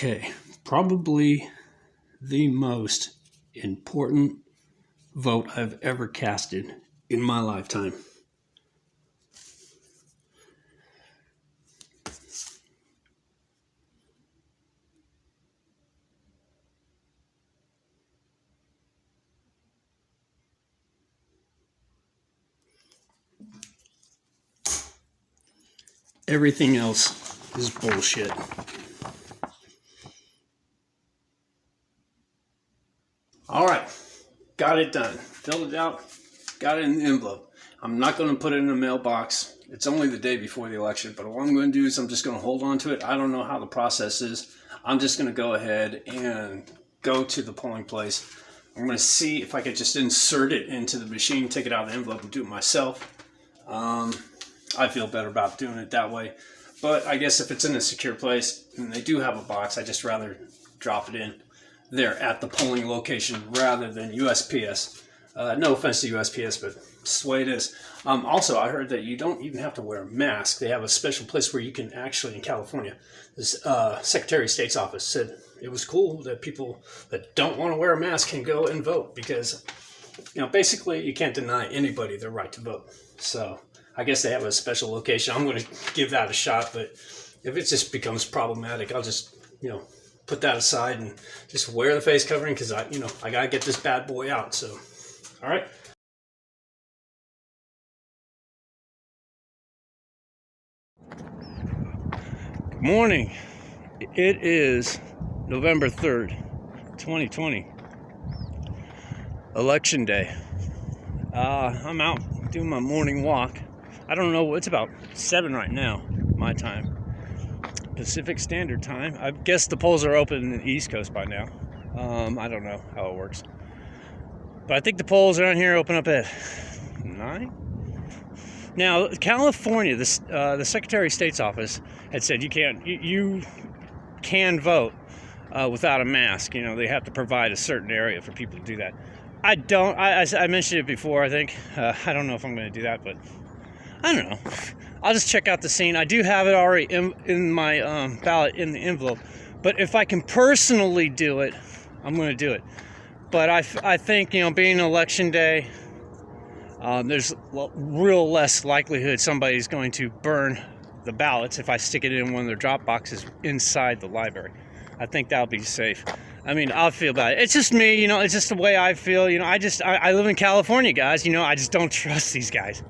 Okay, probably the most important vote I've ever casted in my lifetime. Everything else is bullshit. All right, got it done. Filled it out, got it in the envelope. I'm not going to put it in a mailbox. It's only the day before the election, but what I'm going to do is I'm just going to hold on to it. I don't know how the process is. I'm just going to go ahead and go to the polling place. I'm going to see if I could just insert it into the machine, take it out of the envelope, and do it myself. I feel better about doing it that way. But I guess if it's in a secure place and they do have a box, I just rather drop it in there at the polling location rather than USPS. No offense to USPS, but it's the way it is. Also, I heard that you don't even have to wear a mask. They have a special place where you can actually, in California, this Secretary of State's office said it was cool that people that don't want to wear a mask can go and vote because, you know, basically you can't deny anybody their right to vote. So I guess they have a special location. I'm going to give that a shot, but if it just becomes problematic, I'll just, put that aside and just wear the face covering because I got to get this bad boy out. So, all right. Good morning. It is November 3rd, 2020. Election day. I'm out doing my morning walk. I don't know, it's about 7 right now, my time. Pacific Standard Time. I guess the polls are open in the East Coast by now. I don't know how it works. But I think the polls around here open up at 9. Now, California, the Secretary of State's office had said you can vote without a mask. They have to provide a certain area for people to do that. I mentioned it before, I think. I don't know if I'm going to do that, but I don't know. I'll just check out the scene. I do have it already in my ballot in the envelope. But if I can personally do it, I'm going to do it. But I think, being election day, there's real less likelihood somebody's going to burn the ballots if I stick it in one of their drop boxes inside the library. I think that'll be safe. I mean, I'll feel about it. It's just me, it's just the way I feel. I live in California, guys. I just don't trust these guys.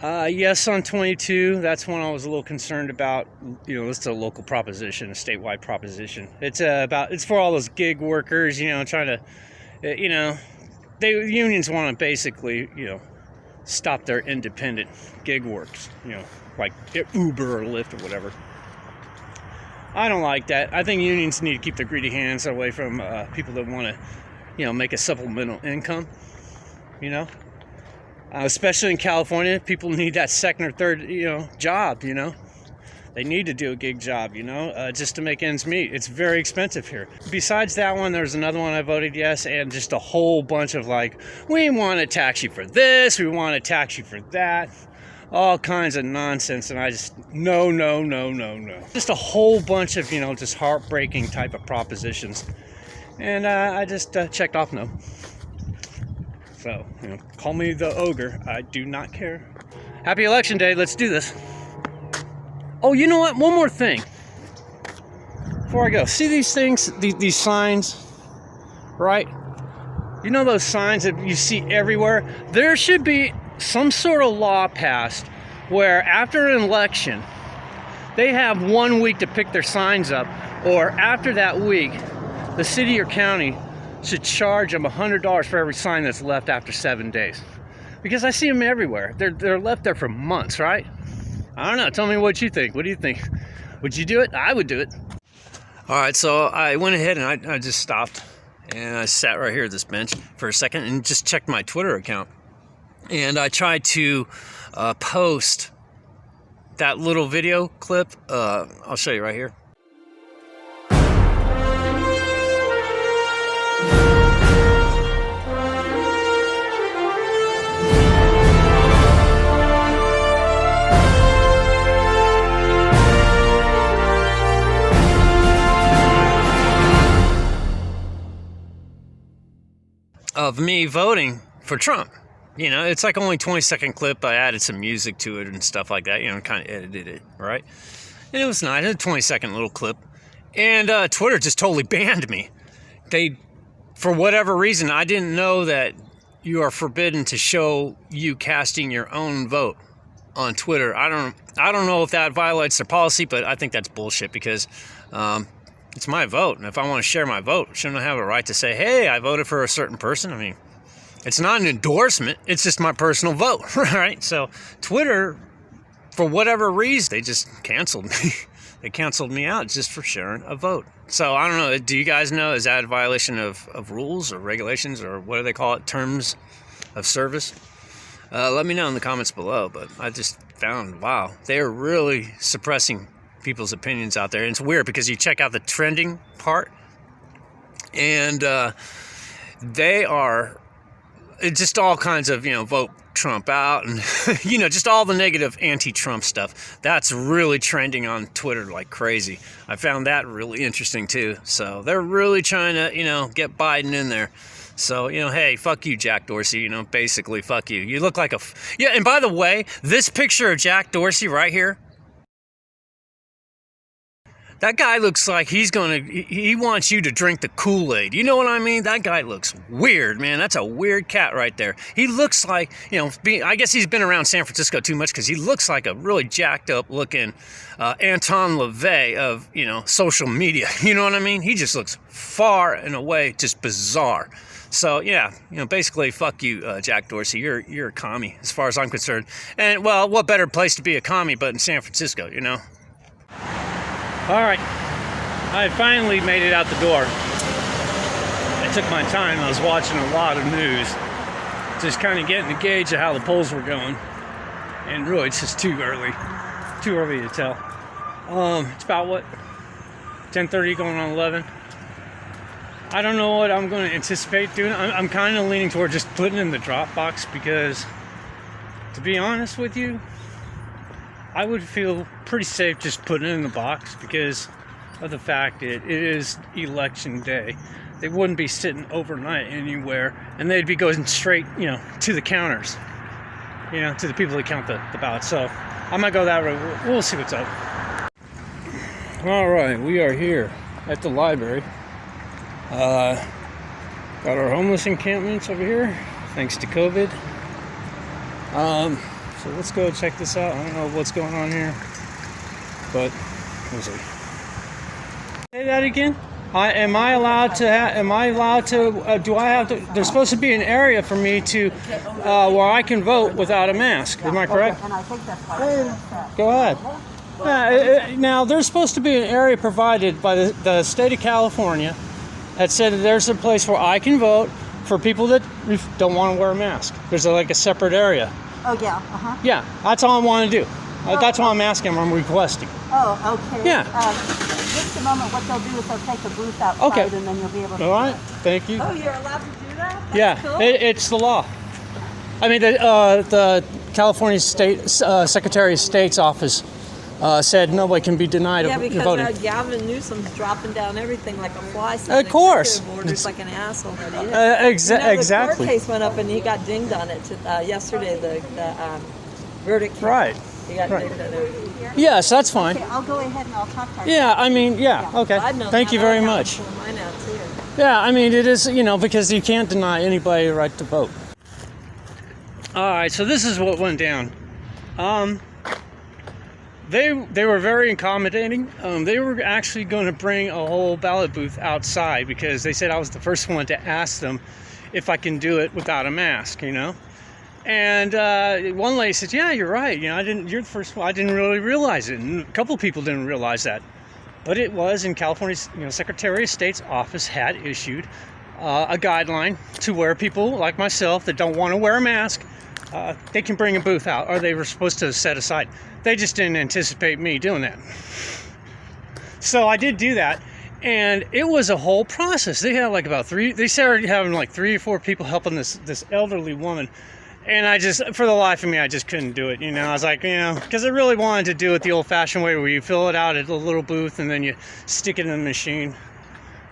Yes, on 22, that's one I was a little concerned about. It's a local proposition, a statewide proposition. It's for all those gig workers, trying to, unions want to basically, stop their independent gig works, like Uber or Lyft or whatever. I don't like that. I think unions need to keep their greedy hands away from people that want to, make a supplemental income, especially in California. People need that second or third, job, They need to do a gig job, just to make ends meet. It's very expensive here. Besides that one, there's another one I voted yes, and just a whole bunch of we want to tax you for this, we want to tax you for that. All kinds of nonsense, and I just, no. Just a whole bunch of, just heartbreaking type of propositions. And I just checked off no. So, call me the ogre. I do not care. Happy election day. Let's do this. Oh, you know what? One more thing before I go. See these things, these signs, right? Those signs that you see everywhere? There should be some sort of law passed where after an election, they have 1 week to pick their signs up, or after that week, the city or county should charge them $100 for every sign that's left after 7 days. Because I see them everywhere. They're left there for months, right? I don't know. Tell me what you think. What do you think? Would you do it? I would do it. All right, so I went ahead and I just stopped and I sat right here at this bench for a second and just checked my Twitter account. And I tried to post that little video clip. I'll show you right here. of me voting for Trump. You know, it's like only 20-second clip. I added some music to it and stuff like that, you know, kind of edited it, right? And it was nice. It was a 20-second little clip. And Twitter just totally banned me. For whatever reason, I didn't know that you are forbidden to show you casting your own vote on Twitter. I don't know if that violates their policy, but I think that's bullshit because it's my vote. And if I want to share my vote, shouldn't I have a right to say, hey, I voted for a certain person? I mean, it's not an endorsement. It's just my personal vote, right? So Twitter, for whatever reason, they just canceled me. They canceled me out just for sharing a vote. So I don't know. Do you guys know, is that a violation of rules or regulations or what do they call it? Terms of service? Let me know in the comments below. But I just found, wow, they are really suppressing people's opinions out there. And it's weird because you check out the trending part and they are just all kinds of, you know, vote Trump out and, you know, just all the negative anti-Trump stuff. That's really trending on Twitter like crazy. I found that really interesting too. So they're really trying to, you know, get Biden in there. So, you know, hey, fuck you, Jack Dorsey, you know, basically, fuck you. You look like a... Yeah, and by the way, this picture of Jack Dorsey right here, that guy looks like he wants you to drink the Kool-Aid. You know what I mean? That guy looks weird, man. That's a weird cat right there. He looks like, you know, I guess he's been around San Francisco too much because he looks like a really jacked up looking Anton LaVey of, you know, social media. You know what I mean? He just looks far and away just bizarre. So, yeah, you know, basically, fuck you, Jack Dorsey. You're a commie as far as I'm concerned. And, well, what better place to be a commie but in San Francisco, you know? All right, I finally made it out the door. I took my time. I was watching a lot of news, just kind of getting a gauge of how the polls were going. And really, it's just too early to tell. It's about what, 10:30 going on 11. I don't know what I'm going to anticipate doing. I'm kind of leaning toward just putting it in the Dropbox because, to be honest with you, I would feel pretty safe just putting it in the box because of the fact that it is election day. They wouldn't be sitting overnight anywhere, and they'd be going straight, you know, to the counters, you know, to the people that count the ballots. So I might go that route. We'll see what's up. All right, we are here at the library. Got our homeless encampments over here, thanks to COVID. So let's go check this out. I don't know what's going on here, but we'll see. Say that again. Am I allowed to? Do I have to? There's supposed to be an area for me to where I can vote without a mask. Am I correct? And I think that's why. Go ahead. Now there's supposed to be an area provided by the state of California that said that there's a place where I can vote for people that don't want to wear a mask. There's like a separate area. Oh, yeah, uh-huh. Yeah, that's all I want to do. That's why I'm asking, I'm requesting. Oh, okay. Yeah. Just a moment, what they'll do is they'll take a booth outside and then you'll be able to... All right, thank you. Oh, you're allowed to do that? That's yeah, cool. it's the law. I mean, the California State Secretary of State's office said nobody can be denied of voting. Yeah, because Gavin Newsom's dropping down everything like a fly. Of course. It's like an asshole that he is. Exactly. The court case went up and he got dinged on it yesterday, the verdict. Right. He got dinged on it. Yes, that's fine. Okay, I'll go ahead and I'll talk to her. Yeah, I mean, yeah, okay. Thank you very much. Yeah, I mean, it is, you know, because you can't deny anybody the right to vote. All right, so this is what went down. They were very accommodating. They were actually going to bring a whole ballot booth outside because they said I was the first one to ask them if I can do it without a mask, you know. And one lady said, "Yeah, you're right. You know, you're the first one. I didn't really realize it." And a couple of people didn't realize that, but it was in California's, you know, Secretary of State's office had issued a guideline to where people like myself that don't want to wear a mask, they can bring a booth out, or they were supposed to set aside. They just didn't anticipate me doing that. So I did do that, and it was a whole process. They had like they started having like 3 or 4 people helping this elderly woman. And I just, for the life of me, I just couldn't do it. You know, I was like, you know, because I really wanted to do it the old-fashioned way where you fill it out at a little booth and then you stick it in the machine.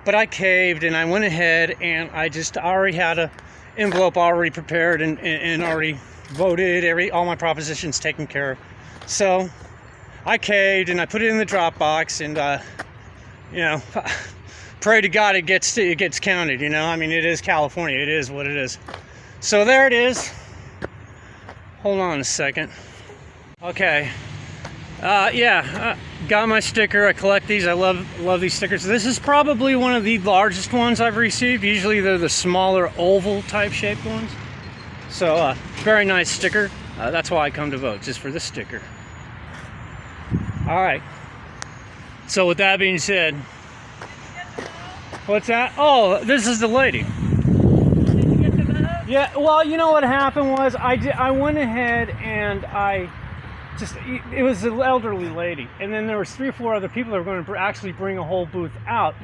But I caved, and I went ahead, and I already had a envelope already prepared and already voted, all my propositions taken care of. So I caved, and I put it in the Dropbox, and you know, pray to God it gets counted. You know, I mean, it is California. It is what it is. So there it is. Hold on a second. Okay. Got my sticker. I collect these. I love these stickers. This is probably one of the largest ones I've received. Usually they're the smaller oval type shaped ones. So very nice sticker. That's why I come to vote, just for the sticker. All right. So with that being said, what's that? Oh, this is the lady. Did you get to vote? Yeah. Well, you know what happened was I went ahead and it was an elderly lady, and then there was 3 or 4 other people that were going to actually bring a whole booth out.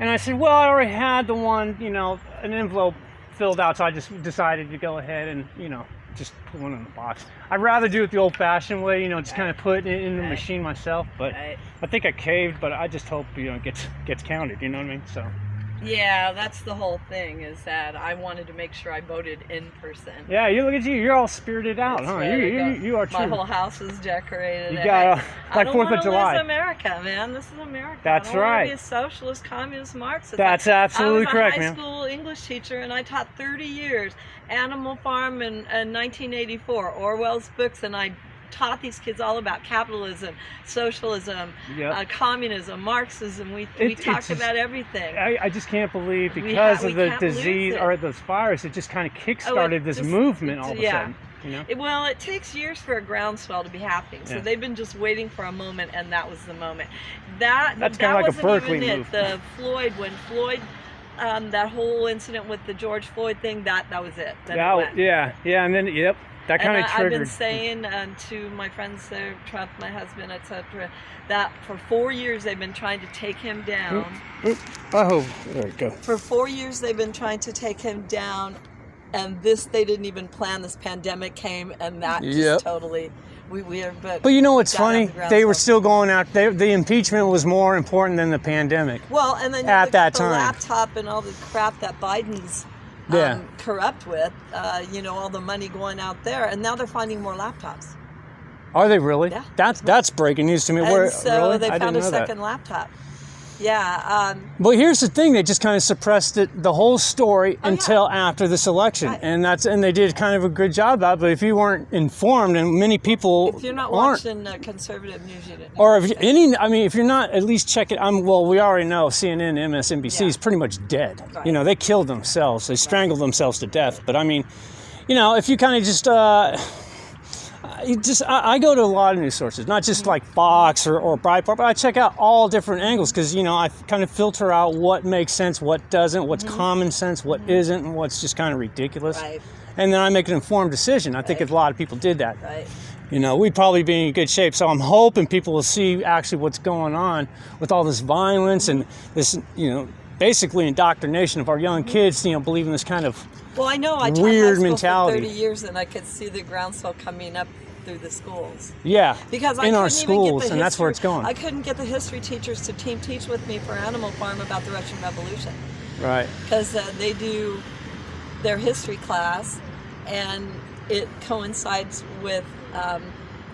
And I said, well, I already had the one, you know, an envelope filled out, so I just decided to go ahead and, you know, just put one in the box. I'd rather do it the old-fashioned way, you know, just kind of put it in the machine myself. But I think I caved, but I just hope, you know, it gets counted. You know what I mean? So. Yeah, that's the whole thing, is that I wanted to make sure I voted in person. Yeah, you look at you. You're all spirited out, huh? You are true. My whole house is decorated. You got like 4th of July. This is America, man. This is America. That's I don't right. want to be a socialist, communist, Marxist. That's absolutely correct, man. I man. was a high school English teacher, and I taught 30 years Animal Farm in 1984, Orwell's books, and I taught these kids all about capitalism, socialism, communism, Marxism. We talked about everything. I just can't believe, because of the disease or this virus, it just kind of kick-started this movement all of a sudden. You know? Well, it takes years for a groundswell to be happening. So they've been just waiting for a moment, and that was the moment. That's kind of like a Berkeley move. The When Floyd, that whole incident with the George Floyd thing, that was it. And then that kind of triggered. I've been saying to my friends there, Trump, my husband, etc., that for 4 years they've been trying to take him down. Oh, there we go. For 4 years they've been trying to take him down, and they didn't even plan. This pandemic came, and that just totally. But you know what's funny? They were still going out. The impeachment was more important than the pandemic. Well, and then at that the time, laptop and all the crap that Biden's corrupt with, all the money going out there, and now they're finding more laptops. Are they really? Yeah. That's breaking news to me. And so really? they found a second laptop. Yeah. Well, here's the thing: they just kind of suppressed the whole story until after this election, and they did kind of a good job about it. But if you weren't informed, and many people if you're not aren't, watching conservative news, you didn't. Or if you're not at least checking. We already know CNN, MSNBC is pretty much dead. Right. You know, they killed themselves. They strangled themselves to death. But I mean, if you kind of just. I go to a lot of news sources, not just like Fox or Breitbart, but I check out all different angles because, I kind of filter out what makes sense, what doesn't, what's common sense, what isn't, and what's just kind of ridiculous. Right. And then I make an informed decision. I think a lot of people did that. Right. We'd probably be in good shape. So I'm hoping people will see actually what's going on with all this violence and this, basically indoctrination of our young kids, believing this kind of I know. I taught weird high school mentality for 30 years, and I could see the groundswell coming up through the schools. Yeah, because in our schools, and that's where it's going. I couldn't get the history teachers to teach with me for Animal Farm about the Russian Revolution. Right. Because they do their history class, and it coincides with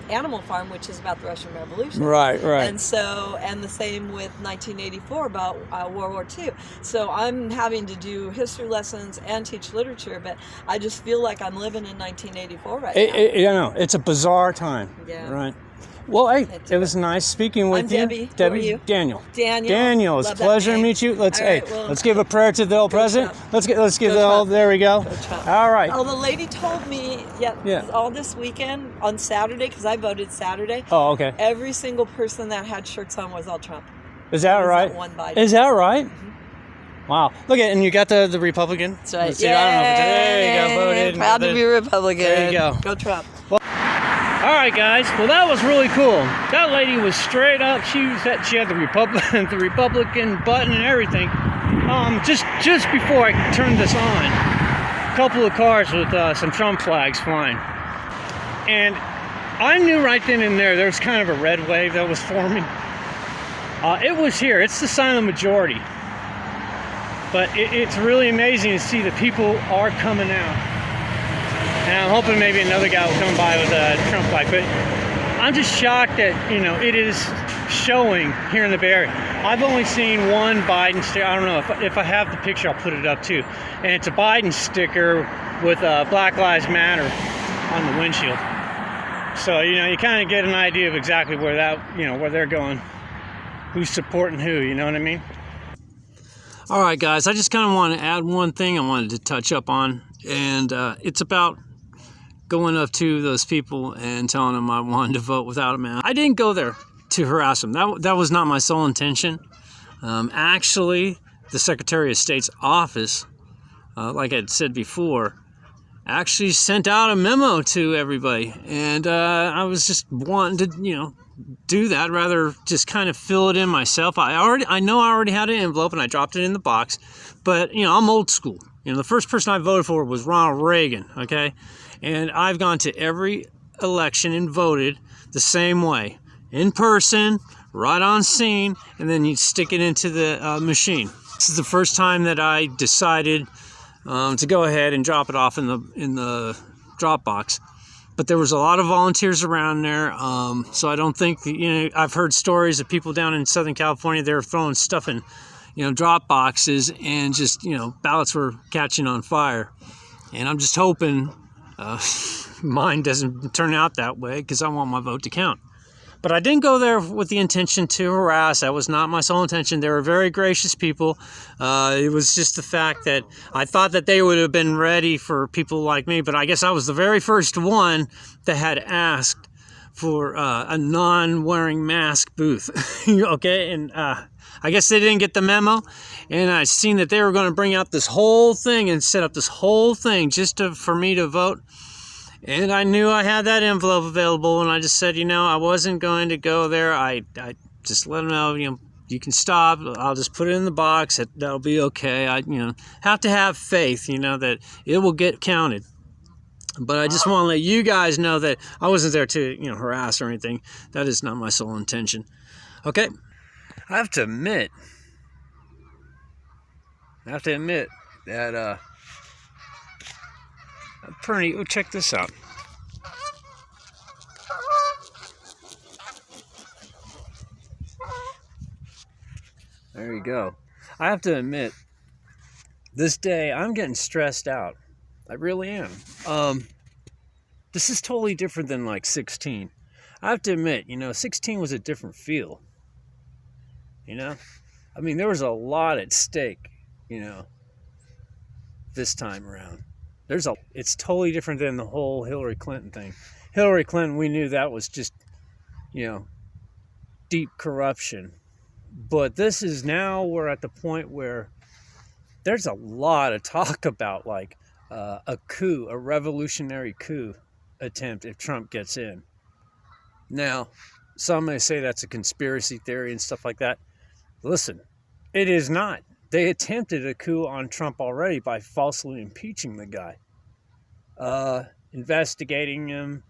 Animal Farm, which is about the Russian Revolution. Right. And the same with 1984 about World War II. So I'm having to do history lessons and teach literature, but I just feel like I'm living in 1984 right now. It's a bizarre time. Yeah. Right. Well, hey, it was nice speaking with you. Debbie. Debbie. Who are you? Daniel. Daniel. It's a pleasure to meet you. Let's give a prayer to the old president. Trump. Let's give the old. There we go. All right. Oh, the lady told me, all this weekend on Saturday, because I voted Saturday. Oh, okay. Every single person that had shirts on was all Trump. Is that right? One Biden. Is that right? Mm-hmm. Wow. Look at, and you got the Republican. That's right. See, I don't know if there you go. Voted. Proud to be Republican. There you go. Go Trump. Well, all right, guys. Well, that was really cool. That lady was straight up. She had the Republican button and everything. Just before I turned this on, a couple of cars with some Trump flags flying, and I knew right then and there was kind of a red wave that was forming. It was here. It's the sign of the majority. But it's really amazing to see that people are coming out. And I'm hoping maybe another guy will come by with a Trump flag. But I'm just shocked that, you know, it is showing here in the Bay Area. I've only seen one Biden sticker. I don't know if I have the picture, I'll put it up too. And it's a Biden sticker with Black Lives Matter on the windshield. So, you know, you kind of get an idea of exactly where that, you know, where they're going, who's supporting who, you know what I mean? All right, guys, I just kind of want to add one thing I wanted to touch up on, and it's about going up to those people and telling them I wanted to vote without a mask. I didn't go there to harass them. That was not my sole intention. Actually, the Secretary of State's office, like I said before, actually sent out a memo to everybody, and I was just wanting to, you know, do that rather just kind of fill it in myself. I know I already had an envelope and I dropped it in the box, but you know, I'm old school. You know, the first person I voted for was Ronald Reagan, okay? And I've gone to every election and voted the same way, in person, right on scene, and then you stick it into the machine. This is the first time that I decided to go ahead and drop it off in the Dropbox. But there was a lot of volunteers around there, so I don't think, you know, I've heard stories of people down in Southern California, they were throwing stuff in, you know, drop boxes, and just, you know, ballots were catching on fire. And I'm just hoping mine doesn't turn out that way, because I want my vote to count. But I didn't go there with the intention to harass. That was not my sole intention. They were very gracious people. It was just the fact that I thought that they would have been ready for people like me, but I guess I was the very first one that had asked for a non-wearing mask booth. Okay, and I guess they didn't get the memo, and I seen that they were going to bring out this whole thing and set up this whole thing just for me to vote. And I knew I had that envelope available, and I just said, you know, I wasn't going to go there. I just let them know, you know, you can stop. I'll just put it in the box. That'll be okay. I, you know, have to have faith, you know, that it will get counted. But I just want to let you guys know that I wasn't there to, you know, harass or anything. That is not my sole intention. Okay. I have to admit that, oh, check this out. There you go. I have to admit, this day I'm getting stressed out. I really am. This is totally different than like 16. I have to admit, you know, 16 was a different feel. You know? I mean, there was a lot at stake, you know, this time around. It's totally different than the whole Hillary Clinton thing. Hillary Clinton, we knew that was just, you know, deep corruption. But this is now, we're at the point where there's a lot of talk about like a coup, a revolutionary coup attempt if Trump gets in. Now, some may say that's a conspiracy theory and stuff like that. Listen, it is not. They attempted a coup on Trump already by falsely impeaching the guy. Investigating him.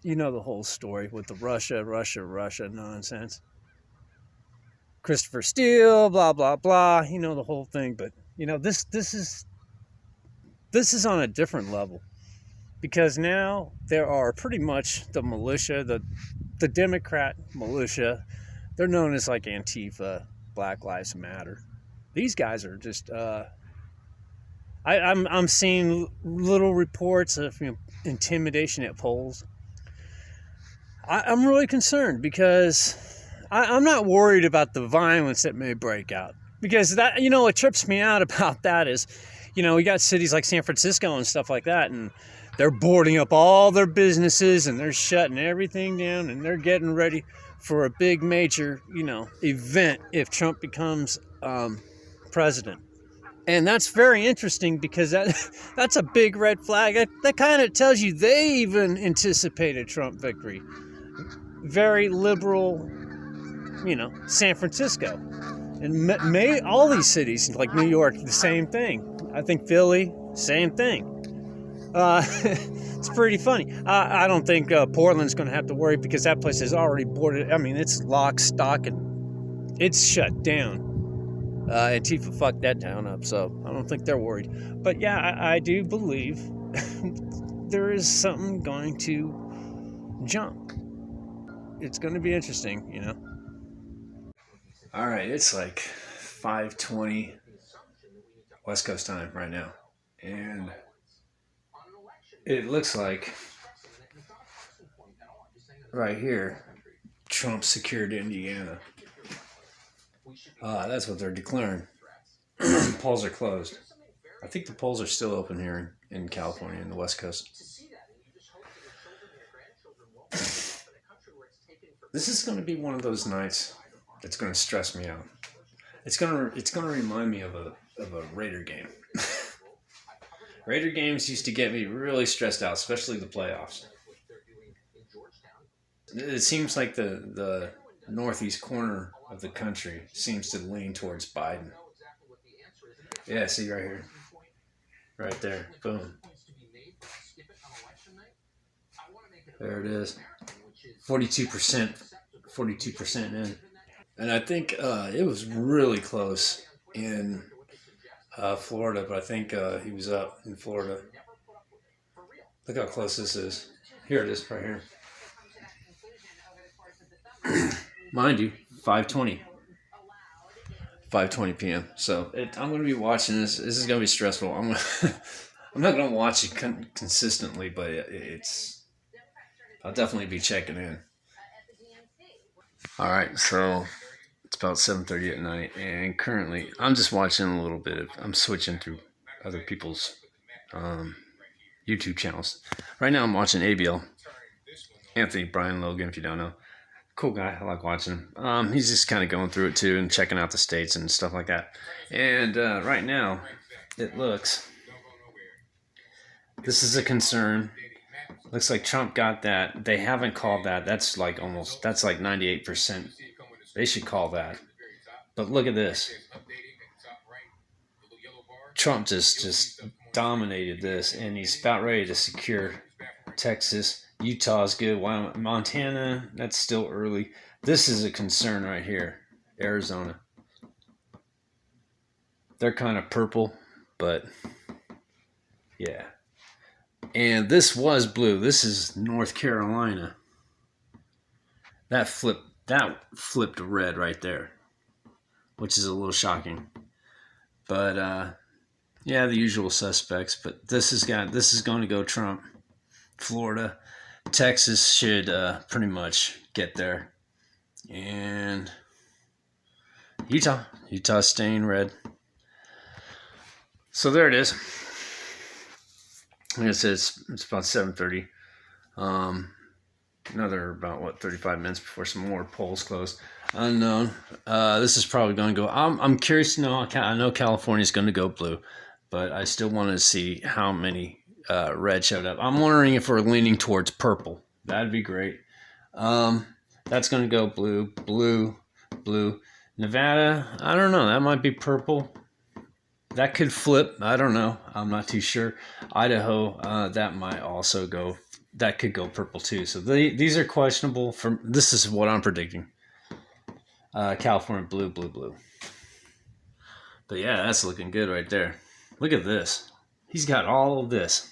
You know the whole story with the Russia nonsense. Christopher Steele, blah, blah, blah. You know the whole thing. But, you know, this is on a different level. Because now there are pretty much the militia, the Democrat militia. They're known as like Antifa, Black Lives Matter. These guys are just, I'm seeing little reports of, you know, intimidation at polls. I'm really concerned because I'm not worried about the violence that may break out. Because that, you know, what trips me out about that is, you know, we got cities like San Francisco and stuff like that, and they're boarding up all their businesses and they're shutting everything down and they're getting ready for a big major, you know, event if Trump becomes president. And that's very interesting because that's a big red flag. That kind of tells you they even anticipated Trump victory. Very liberal, you know, San Francisco. And all these cities, like New York, the same thing. I think Philly, same thing. It's pretty funny. I don't think Portland's going to have to worry because that place is already boarded. I mean, it's lock, stock, and it's shut down. Antifa fucked that town up, so I don't think they're worried. But yeah, I do believe there is something going to jump. It's going to be interesting, you know. All right, it's like 5:20 West Coast time right now, and it looks like right here, Trump secured Indiana. That's what they're declaring. Polls are closed. I think the polls are still open here in California, in the West Coast. This is going to be one of those nights that's going to stress me out. It's going to remind me of a Raider game. Raider games used to get me really stressed out, especially the playoffs. It seems like the northeast corner of the country seems to lean towards Biden. Yeah, see right here. Right there. Boom. There it is. 42%. 42% in. And I think it was really close in Florida, but I think he was up in Florida. Look how close this is. Here it is, right here. Mind you, 5:20 p.m. So I'm going to be watching this. This is going to be stressful. I'm not going to watch it consistently, but I'll definitely be checking in. All right, so it's about 7:30 at night, and currently I'm just watching a little bit I'm switching through other people's YouTube channels. Right now I'm watching ABL, Anthony Brian Logan, if you don't know. Cool guy, I like watching him. He's just kind of going through it too and checking out the states and stuff like that. And right now, it looks, this is a concern. Looks like Trump got that. They haven't called that. That's like 98%. They should call that. But look at this. Trump just dominated this, and he's about ready to secure Texas. Utah's good. Montana, that's still early. This is a concern right here. Arizona. They're kind of purple, but yeah. And this was blue. This is North Carolina. That flipped red right there, which is a little shocking. But yeah, the usual suspects. But this is going to go Trump. Florida, Texas should pretty much get there, and Utah's staying red. So there it is. Like I said, it's about 7:30. Another about 35 minutes before some more polls close. Unknown. This is probably going to go. I'm curious to know. I know California's going to go blue, but I still want to see how many red showed up. I'm wondering if we're leaning towards purple. That'd be great. That's going to go blue. Nevada, I don't know. That might be purple. That could flip. I don't know. I'm not too sure. Idaho, that might also go. That could go purple too. So these are questionable. This is what I'm predicting. California, blue. But yeah, that's looking good right there. Look at this. He's got all of this.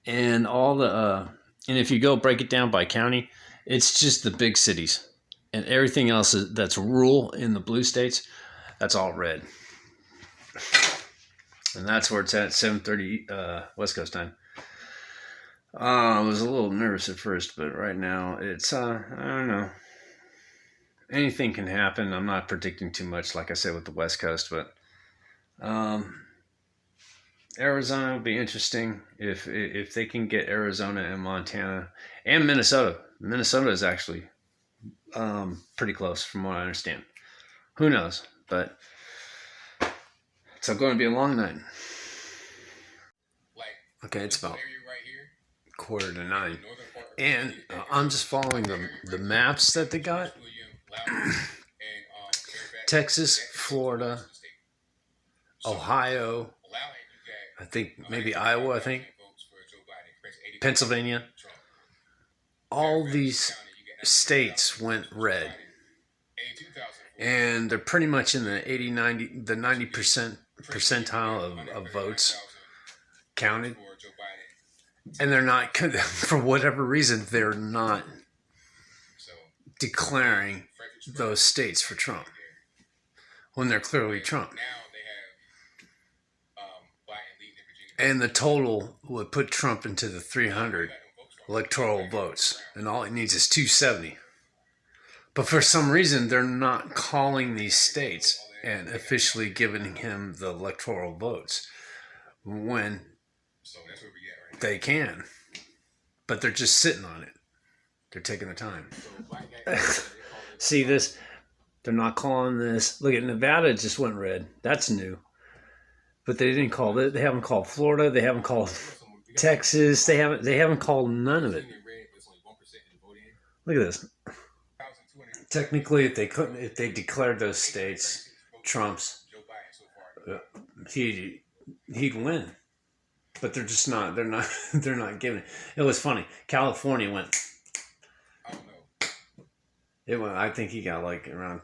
And all the and if you go break it down by county, it's just the big cities, and everything else that's rural in the blue states, that's all red. And that's where it's at, 7:30 West Coast time. I was a little nervous at first, but right now it's I don't know. Anything can happen. I'm not predicting too much, like I said with the West Coast, but Arizona will be interesting if they can get Arizona and Montana and Minnesota. Minnesota is actually pretty close from what I understand. Who knows? But it's going to be a long night. Okay, it's about 8:45, and I'm just following the maps that they got. Texas, Florida, Ohio, I think maybe Iowa, Pennsylvania. All these states went red. and they're pretty much in the 90% percentile of votes counted, and they're not, for whatever reason, they're not declaring those states for Trump when they're clearly Trump. And the total would put Trump into the 300 electoral votes, and all it needs is 270. But for some reason, they're not calling these states and officially giving him the electoral votes when they can. But they're just sitting on it. They're taking their time. See this? They're not calling this. Look at Nevada just went red. That's new. But they didn't call it. They haven't called Florida. They haven't called Texas. They haven't called none of it. Look at this. Technically, if they declared those states Trump's, he'd win. But they're just not. They're not giving it. It was funny. California went. It went. I think he got like around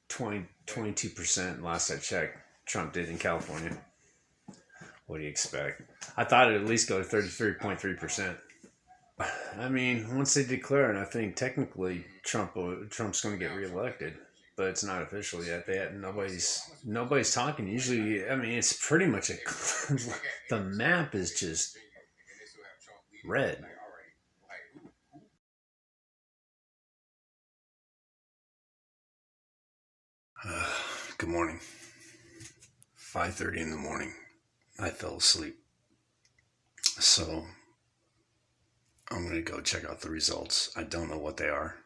22% last I checked. Trump did in California. What do you expect? I thought it'd at least go to 33.3%. I mean, once they declare it, I think technically Trump's going to get reelected, but it's not official yet. Nobody's talking. Usually, I mean, it's pretty much the map is just red. Good morning. 5:30 in the morning. I fell asleep. So I'm going to go check out the results. I don't know what they are.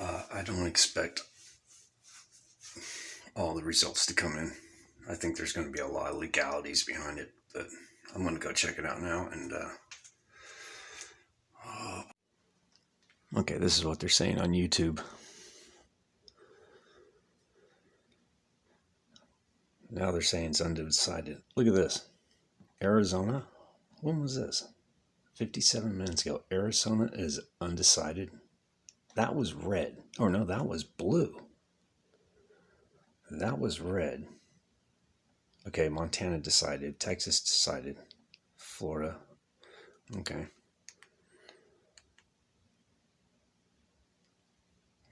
I don't expect all the results to come in. I think there's going to be a lot of legalities behind it, but I'm going to go check it out now. And okay, this is what they're saying on YouTube. Now they're saying it's undecided. Look at this. Arizona. When was this? 57 minutes ago. Arizona is undecided. That was red. Or no, that was blue. That was red. Okay, Montana decided. Texas decided. Florida. Okay.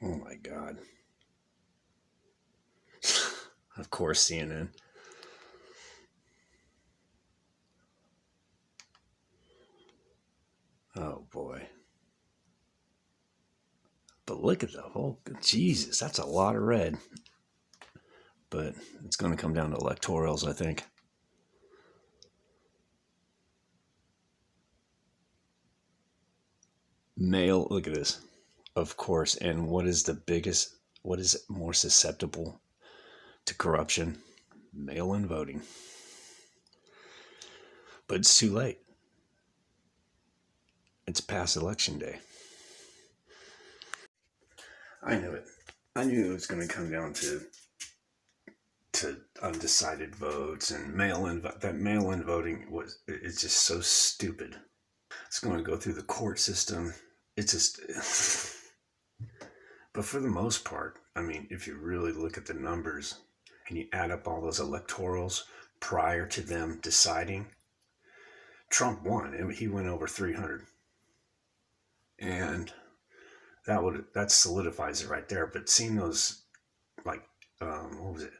Oh my God. Of course, CNN. Oh boy. But look at the whole, Jesus, that's a lot of red. But it's going to come down to electorals, I think. Mail, look at this. Of course. And what is more susceptible to corruption? Mail-in voting. But it's too late. It's past election day. I knew it. I knew it was going to come down to undecided votes and mail-in. That mail-in voting it's just so stupid. It's going to go through the court system. It's just. But for the most part, I mean, if you really look at the numbers and you add up all those electorals prior to them deciding, Trump won. He went over 300. And that solidifies it right there. But seeing those, like, what was it?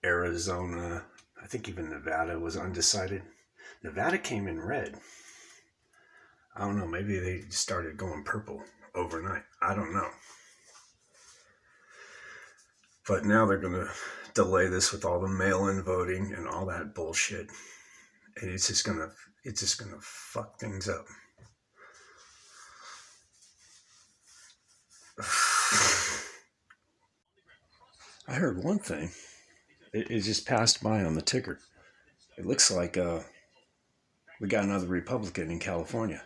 Arizona, I think even Nevada was undecided. Nevada came in red. I don't know. Maybe they started going purple overnight. I don't know. But now they're going to delay this with all the mail-in voting and all that bullshit. And it's just going to fuck things up. I heard one thing. It just passed by on the ticker. It looks like we got another Republican in California.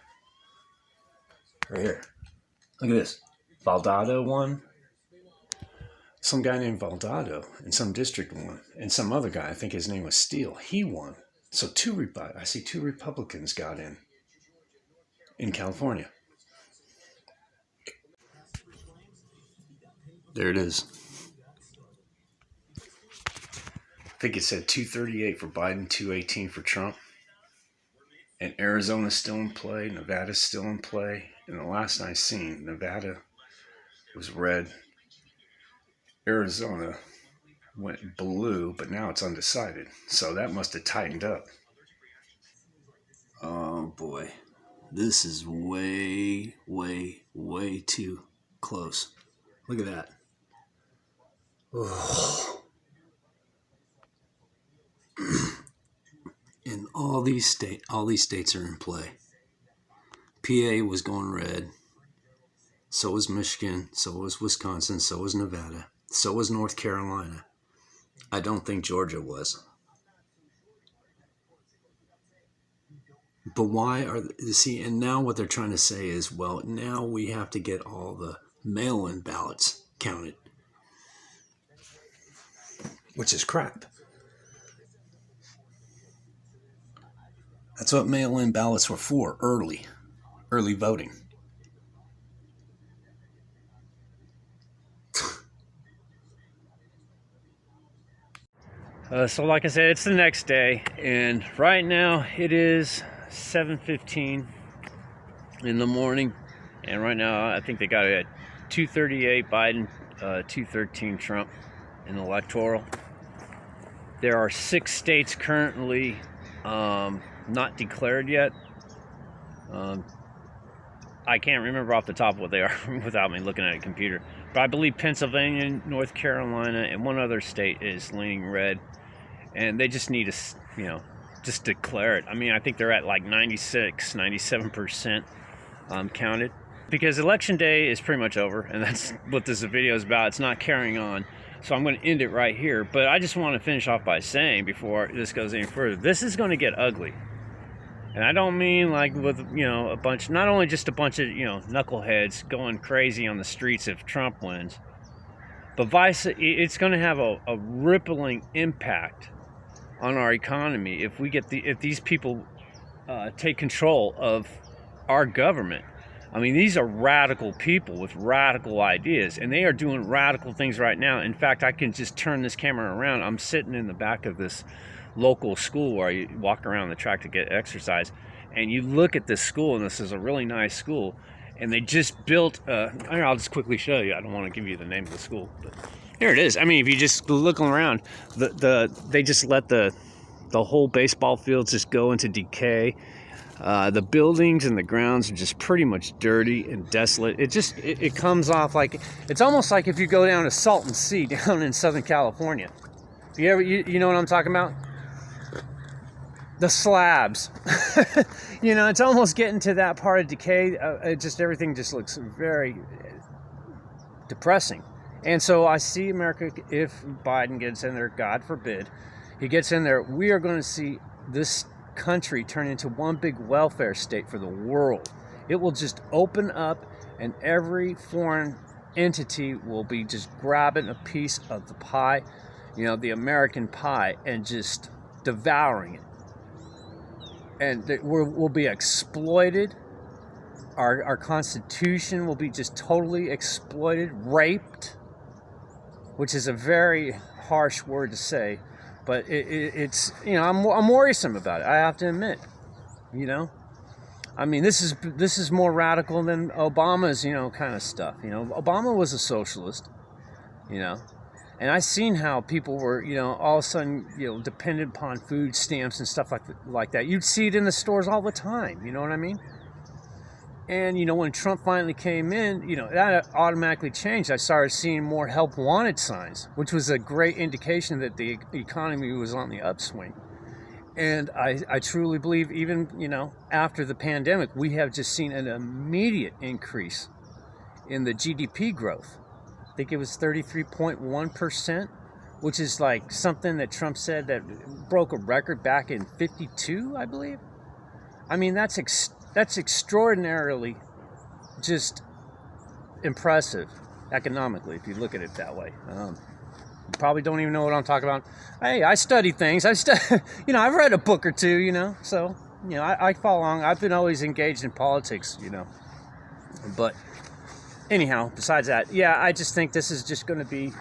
Right here. Look at this. Valdado won. Some guy named Valdado in some district won. And some other guy, I think his name was Steele, he won. So I see two Republicans got in California. There it is. I think it said 238 for Biden, 218 for Trump. And Arizona's still in play. Nevada's still in play. And the last I seen, Nevada was red. Arizona went blue, but now it's undecided. So that must have tightened up. Oh boy. This is way, way, way too close. Look at that. Oh. And all these states are in play. PA was going red. So was Michigan. So was Wisconsin. So was Nevada. So was North Carolina. I don't think Georgia was. But why are see? And now what they're trying to say is, well, now we have to get all the mail-in ballots counted, which is crap. That's what mail-in ballots were for, early voting. So like I said, it's the next day, and right now it is 7:15 in the morning, and right now I think they got it at 238 Biden, 213 Trump in the electoral. There are 6 states currently not declared yet. I can't remember off the top what they are without me looking at a computer. But I believe Pennsylvania, North Carolina, and one other state is leaning red. And they just need to, just declare it. I mean, I think they're at like 96, 97% counted. Because election day is pretty much over, and that's what this video is about. It's not carrying on. So I'm going to end it right here. But I just want to finish off by saying, before this goes any further, this is going to get ugly. And I don't mean like with, a bunch, not only just a bunch of, knuckleheads going crazy on the streets if Trump wins, but it's going to have a rippling impact on our economy if these people take control of our government. I mean, these are radical people with radical ideas, and they are doing radical things right now. In fact, I can just turn this camera around. I'm sitting in the back of this local school where you walk around the track to get exercise, and you look at this school, and this is a really nice school, and they just built I'll just quickly show you. I don't want to give you the name of the school, but here it is. I mean, if you just look around, they just let the whole baseball field just go into decay. The buildings and the grounds are just pretty much dirty and desolate. It comes off like, it's almost like if you go down to Salton Sea down in Southern California. You know what I'm talking about? The slabs. It's almost getting to that part of decay. Everything just looks very depressing. And so I see America, if Biden gets in there, God forbid, he gets in there, we are going to see this country turn into one big welfare state for the world. It will just open up, and every foreign entity will be just grabbing a piece of the pie, the American pie, and just devouring it. And we'll be exploited. Our Constitution will be just totally exploited, raped, which is a very harsh word to say, but it's I'm worrisome about it. I have to admit, I mean, this is more radical than Obama's kind of stuff. Obama was a socialist, and I seen how people were all of a sudden dependent upon food stamps and stuff like that. You'd see it in the stores all the time. You know what I mean? And, when Trump finally came in, that automatically changed. I started seeing more help wanted signs, which was a great indication that the economy was on the upswing. And I truly believe even, after the pandemic, we have just seen an immediate increase in the GDP growth. I think it was 33.1%, which is like something that Trump said that broke a record back in 52, I believe. I mean, that's extraordinarily just impressive economically, if you look at it that way. You probably don't even know what I'm talking about. Hey, I study things. I've read a book or two, so, I follow along. I've been always engaged in politics, but anyhow, besides that, yeah, I just think this is just going to be,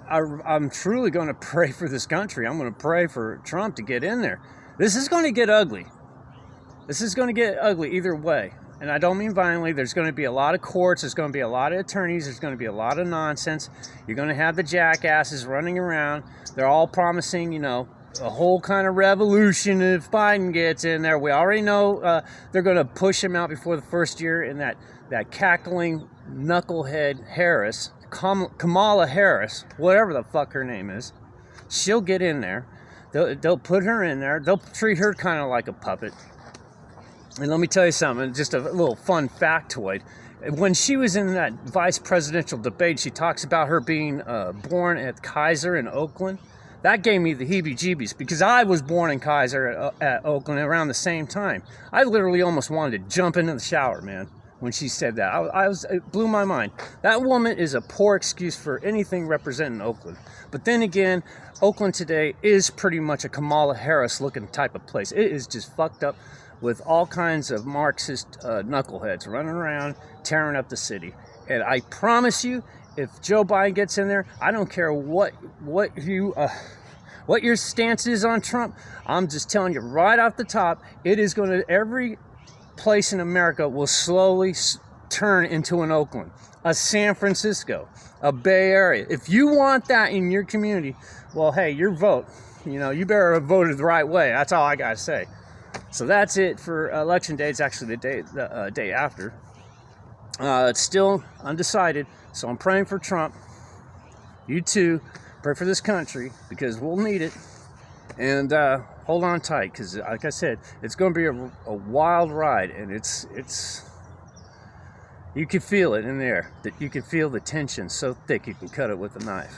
I'm truly going to pray for this country. I'm going to pray for Trump to get in there. This is going to get ugly. This is going to get ugly either way. And I don't mean violently. There's going to be a lot of courts. There's going to be a lot of attorneys. There's going to be a lot of nonsense. You're going to have the jackasses running around. They're all promising, a whole kind of revolution if Biden gets in there. We already know they're going to push him out before the first year, and that cackling knucklehead Harris, Kamala Harris, whatever the fuck her name is, she'll get in there. They'll put her in there. They'll treat her kind of like a puppet. And let me tell you something, just a little fun factoid. When she was in that vice presidential debate, she talks about her being born at Kaiser in Oakland. That gave me the heebie-jeebies because I was born in Kaiser at Oakland around the same time. I literally almost wanted to jump into the shower, man, when she said that. It blew my mind. That woman is a poor excuse for anything representing Oakland. But then again, Oakland today is pretty much a Kamala Harris-looking type of place. It is just fucked up with all kinds of Marxist knuckleheads running around, tearing up the city. And I promise you, if Joe Biden gets in there, I don't care what your stance is on Trump. I'm just telling you right off the top, every place in America will slowly turn into an Oakland, a San Francisco, a Bay Area. If you want that in your community, well, hey, your vote, you better have voted the right way. That's all I gotta say. So that's it for Election Day. It's actually the day after. It's still undecided, so I'm praying for Trump. You too, pray for this country because we'll need it. And hold on tight because, like I said, it's going to be a wild ride, and it's you can feel it in there. That you can feel the tension so thick you can cut it with a knife.